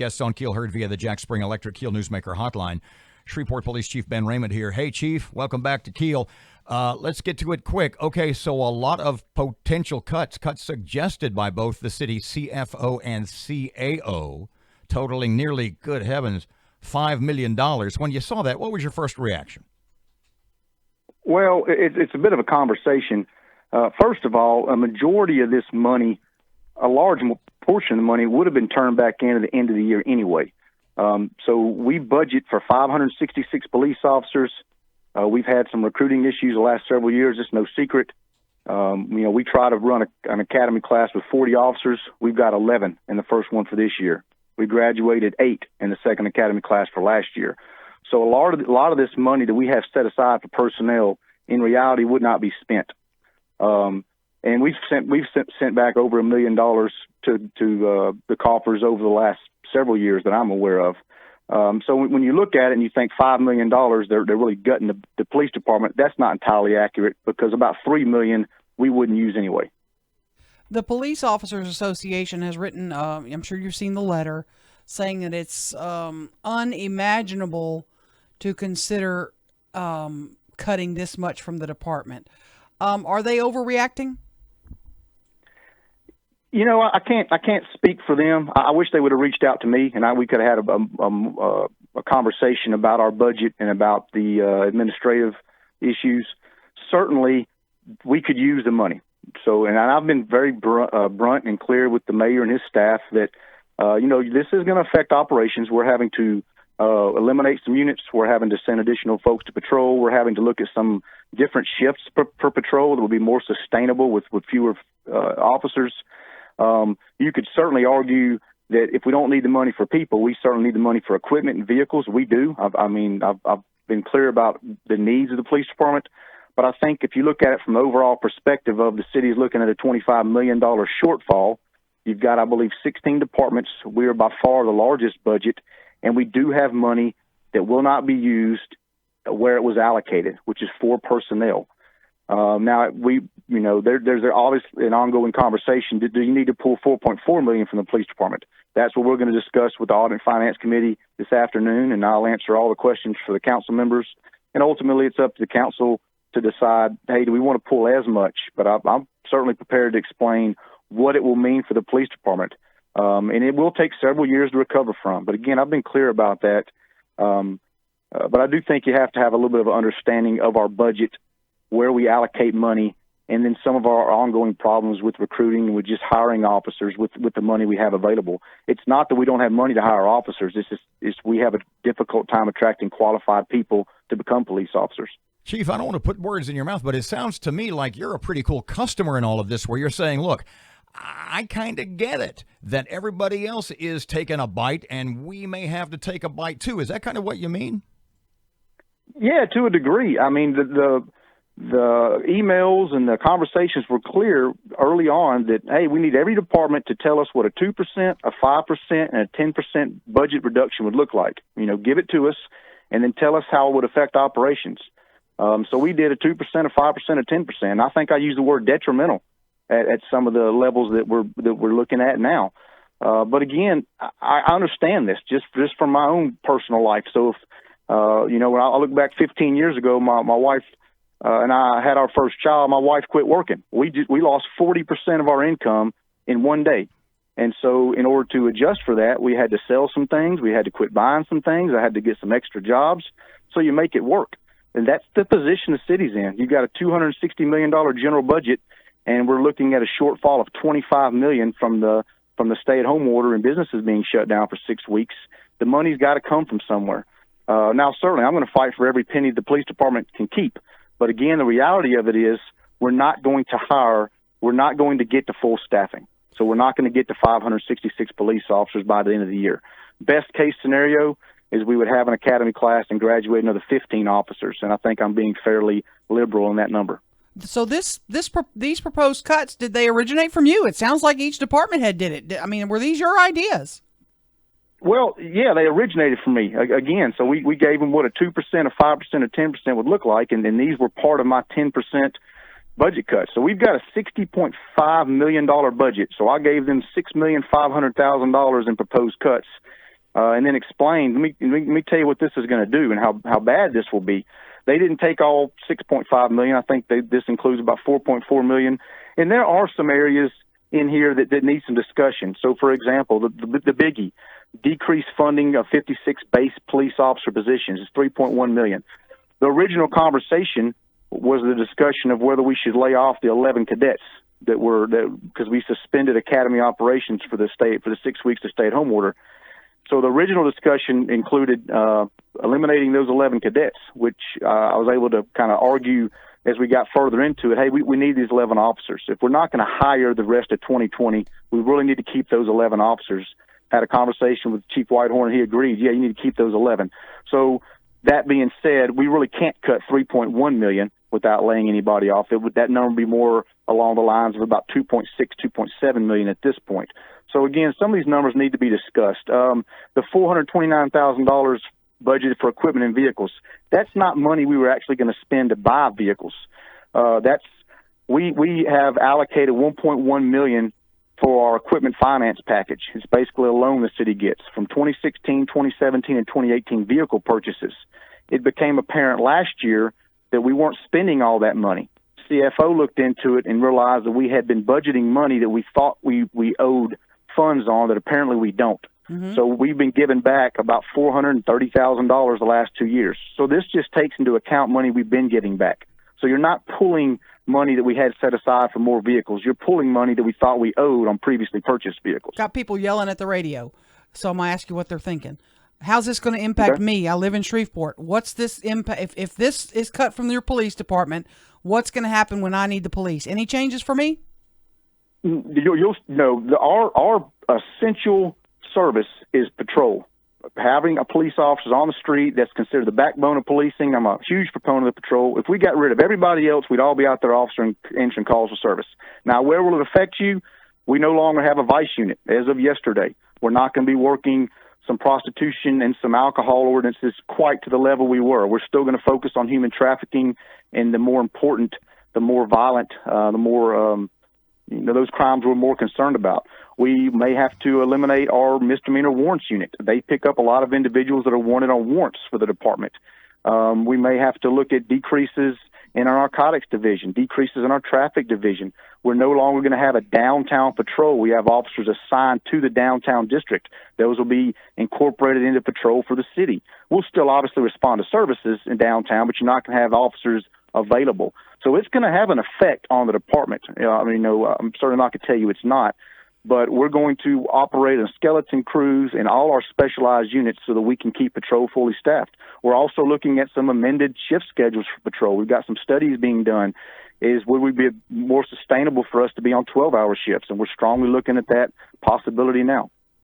Guests on Keel heard via the Jack Spring Electric Keel Newsmaker hotline. Shreveport Police Chief Ben Raymond here. Hey, Chief, welcome back to Keel. Let's get to it quick. Okay, so a lot of potential cuts suggested by both the city CFO and CAO, totaling nearly, good heavens, $5 million. When you saw that, what was your first reaction? Well, it's a bit of a conversation. First of all, a majority of this money, a large portion of the money, would have been turned back in at the end of the year anyway. So we budget for 566 police officers. We've had some recruiting issues the last several years. It's no secret. We try to run an academy class with 40 officers. We've got 11 in the first one for this year. We graduated 8 in the second academy class for last year. So a lot of this money that we have set aside for personnel in reality would not be spent. And we've sent back over $1 million to the coffers over the last several years that I'm aware of. So when you look at it and you think $5 million, they're really gutting the police department. That's not entirely accurate, because about $3 million we wouldn't use anyway. The Police Officers Association has written, I'm sure you've seen the letter, saying that it's unimaginable to consider cutting this much from the department. Are they overreacting? You know, I can't speak for them. I wish they would have reached out to me, and we could have had a conversation about our budget and about the administrative issues. Certainly, we could use the money. So, and I've been very blunt and clear with the mayor and his staff that, this is going to affect operations. We're having to eliminate some units. We're having to send additional folks to patrol. We're having to look at some different shifts per patrol that will be more sustainable with fewer officers. You could certainly argue that if we don't need the money for people, we certainly need the money for equipment and vehicles. We do. I've been clear about the needs of the police department. But I think if you look at it from the overall perspective of the city is looking at a $25 million shortfall, you've got, I believe, 16 departments. We are by far the largest budget, and we do have money that will not be used where it was allocated, which is for personnel. Now, there's obviously an ongoing conversation. Do you need to pull $4.4 million from the police department? That's what we're going to discuss with the Audit and Finance Committee this afternoon, and I'll answer all the questions for the council members. And ultimately, it's up to the council to decide, hey, do we want to pull as much? But I'm certainly prepared to explain what it will mean for the police department. And it will take several years to recover from. But again, I've been clear about that. But I do think you have to have a little bit of an understanding of our budget, where we allocate money, and then some of our ongoing problems with recruiting and with just hiring officers with the money we have available. It's not that we don't have money to hire officers. It's we have a difficult time attracting qualified people to become police officers. Chief, I don't want to put words in your mouth, but it sounds to me like you're a pretty cool customer in all of this, where you're saying, look, I kind of get it that everybody else is taking a bite and we may have to take a bite too. Is that kind of what you mean? Yeah, to a degree. I mean, the emails and the conversations were clear early on that, hey, we need every department to tell us what a 2%, a 5%, and a 10% budget reduction would look like. Give it to us and then tell us how it would affect operations. So we did a 2%, a 5%, a 10%. I think I used the word detrimental at some of the levels that we're looking at now. But again, I understand this just from my own personal life. So if, when I look back 15 years ago, my wife and I had our first child, my wife quit working. We lost 40% of our income in one day. And so in order to adjust for that, we had to sell some things. We had to quit buying some things. I had to get some extra jobs. So you make it work. And that's the position the city's in. You've got a $260 million general budget, and we're looking at a shortfall of $25 million from the stay-at-home order and businesses being shut down for 6 weeks. The money's got to come from somewhere. Now, certainly, I'm going to fight for every penny the police department can keep. But again, the reality of it is we're not going to get to full staffing. So we're not going to get to 566 police officers by the end of the year. Best case scenario is we would have an academy class and graduate another 15 officers. And I think I'm being fairly liberal in that number. So these proposed cuts, did they originate from you? It sounds like each department head did it. I mean, were these your ideas? Well, yeah, they originated from me. Again, so we gave them what a 2%, a 5%, a 10% would look like, and these were part of my 10% budget cut. So we've got a $60.5 million budget. So I gave them $6,500,000 in proposed cuts. and then explained, let me tell you what this is going to do and how bad this will be. They didn't take all $6.5 million. I think this includes about $4.4 million. And there are some areas in here that need some discussion. So, for example, the biggie, decreased funding of 56 base police officer positions is $3.1 million. The original conversation was the discussion of whether we should lay off the 11 cadets because we suspended academy operations for the 6 weeks of stay-at-home order. So the original discussion included eliminating those 11 cadets, which I was able to kind of argue as we got further into it. Hey, we need these 11 officers. If we're not going to hire the rest of 2020, we really need to keep those 11 officers. Had a conversation with Chief Whitehorn, and he agreed, yeah, you need to keep those 11. So that being said, we really can't cut $3.1 million without laying anybody off. That number would be more along the lines of about $2.6, $2.7 million at this point. So again, some of these numbers need to be discussed. The $429,000 budgeted for equipment and vehicles, that's not money we were actually going to spend to buy vehicles. We have allocated $1.1 million for our equipment finance package. It's basically a loan the city gets from 2016, 2017, and 2018 vehicle purchases. It became apparent last year that we weren't spending all that money. CFO looked into it and realized that we had been budgeting money that we thought we owed funds on that apparently we don't. Mm-hmm. So we've been giving back about $430,000 the last 2 years. So this just takes into account money we've been giving back. So you're not pulling money that we had set aside for more vehicles. You're pulling money that we thought we owed on previously purchased vehicles. Got people yelling at the radio. So I'm going to ask you what they're thinking. How's this going to impact me? I live in Shreveport. What's this impact? If this is cut from your police department, what's going to happen when I need the police? Any changes for me? You'll know our essential service is patrol. Having a police officer on the street, that's considered the backbone of policing. I'm a huge proponent of the patrol. If we got rid of everybody else, we'd all be out there officer answering calls for service. Now, where will it affect you? We no longer have a vice unit as of yesterday. We're not going to be working some prostitution and some alcohol ordinances quite to the level we were. We're still going to focus on human trafficking and the more important, the more violent, those crimes we're more concerned about. We may have to eliminate our misdemeanor warrants unit. They pick up a lot of individuals that are wanted on warrants for the department. We may have to look at decreases in our narcotics division, decreases in our traffic division. We're no longer going to have a downtown patrol. We have officers assigned to the downtown district. Those will be incorporated into patrol for the city. We'll still obviously respond to services in downtown, but you're not going to have officers available. So it's going to have an effect on the department. I'm certainly not going to tell you it's not, but we're going to operate in skeleton crews in all our specialized units so that we can keep patrol fully staffed. We're also looking at some amended shift schedules for patrol. We've got some studies being done. Would it be more sustainable for us to be on 12-hour shifts? And we're strongly looking at that possibility now.